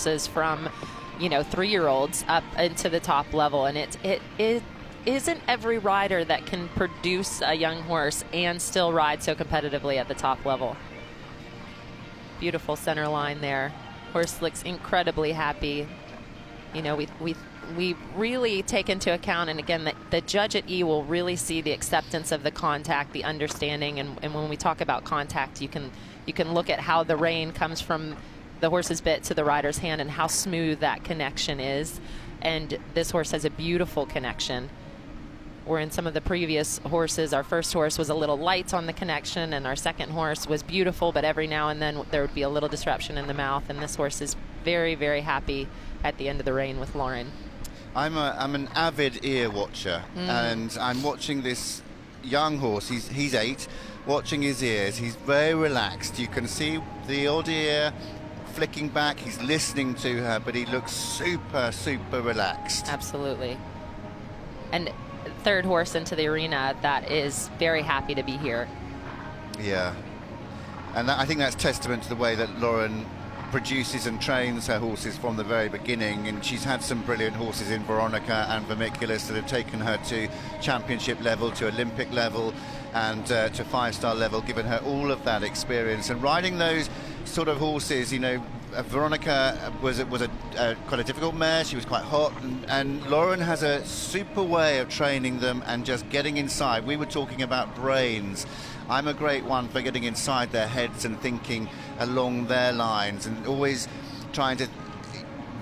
horses from, you know, 3-year-olds up into the top level. And it isn't every rider that can produce a young horse and still ride so competitively at the top level. Beautiful center line there. Horse looks incredibly happy. You know, we really take into account, and again, the judge at E will really see the acceptance of the contact, the understanding, and when we talk about contact, you can look at how the rein comes from the horse's bit to the rider's hand and how smooth that connection is. And this horse has a beautiful connection. Where in some of the previous horses, our first horse was a little light on the connection, and our second horse was beautiful, but every now and then there would be a little disruption in the mouth, and this horse is very, very happy at the end of the rein with Lauren. I'm an avid ear watcher, and I'm watching this young horse. He's 8, watching his ears. He's very relaxed. You can see the odd ear flicking back. He's listening to her, but he looks super, super relaxed. Absolutely. And third horse into the arena that is very happy to be here. Yeah, and I think that's testament to the way that Lauren produces and trains her horses from the very beginning, and she's had some brilliant horses in Veronica and Vermiculus that have taken her to championship level, to Olympic level, and to 5-star level, given her all of that experience. And riding those sort of horses, you know, Veronica was quite a difficult mare. She was quite hot, and Lauren has a super way of training them and just getting inside. We were talking about brains. I'm a great one for getting inside their heads and thinking along their lines, and always trying to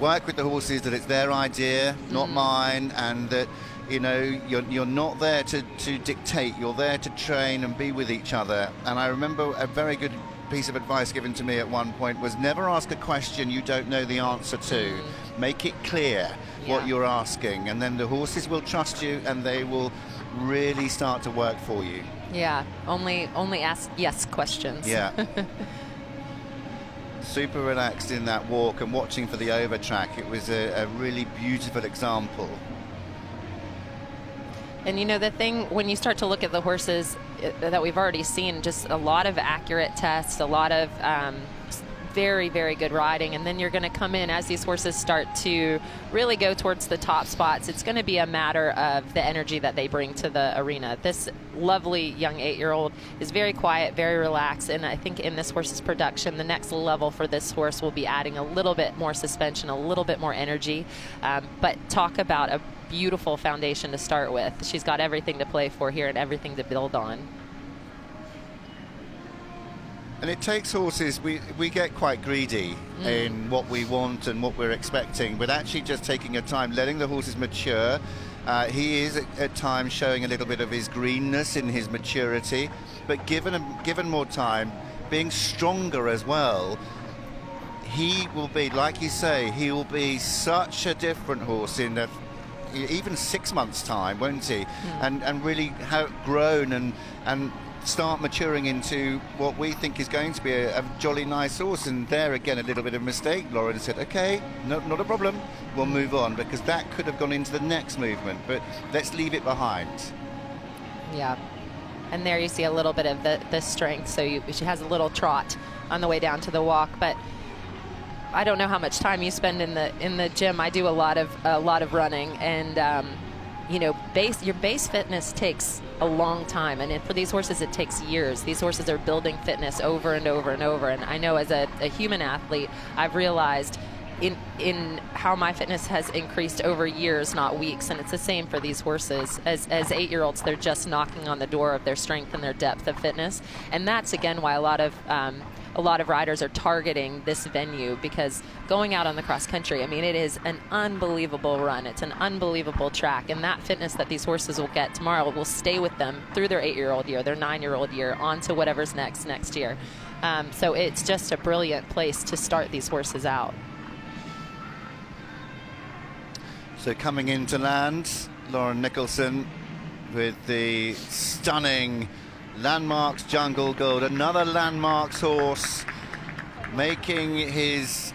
work with the horses that it's their idea, not mine, and that, you know, you're not there to dictate. You're there to train and be with each other. And I remember a very good piece of advice given to me at one point was never ask a question you don't know the answer to. Make it clear what you're asking, and then the horses will trust you and they will really start to work for you. Yeah, only ask yes questions. Yeah. Super relaxed in that walk and watching for the over track. It was a really beautiful example. And you know, the thing, when you start to look at the horses that we've already seen, just a lot of accurate tests, a lot of very, very good riding, and then you're going to come in as these horses start to really go towards the top spots. It's going to be a matter of the energy that they bring to the arena. This lovely young 8-year-old is very quiet, very relaxed, and I think in this horse's production, the next level for this horse will be adding a little bit more suspension, a little bit more energy, but talk about a beautiful foundation to start with. She's got everything to play for here and everything to build on. And it takes horses, we get quite greedy in what we want and what we're expecting, but actually just taking your time, letting the horses mature. He is at times showing a little bit of his greenness in his maturity, but given more time, being stronger as well, he will be, like you say, he will be such a different horse in even 6 months' time, won't he? And really have grown and start maturing into what we think is going to be a jolly nice horse. And there again, a little bit of mistake. Lauren said, okay, not a problem, we'll move on, because that could have gone into the next movement, but let's leave it behind. Yeah, and there you see a little bit of the strength. So she has a little trot on the way down to the walk, but I don't know how much time you spend in the gym. I do a lot of running, and you know, your base fitness takes a long time, and for these horses it takes years. These horses are building fitness over and over and over, and I know as a human athlete, I've realized in how my fitness has increased over years, not weeks, and it's the same for these horses. As 8-year-olds, they're just knocking on the door of their strength and their depth of fitness, and that's again why a lot of riders are targeting this venue, because going out on the cross country, I mean, it is an unbelievable run. It's an unbelievable track, and that fitness that these horses will get tomorrow will stay with them through their 8-year-old year, their 9-year-old year, on to whatever's next year. So it's just a brilliant place to start these horses out. So coming into land, Lauren Nicholson with the stunning Landmarks Jungle Gold, another Landmarks horse making his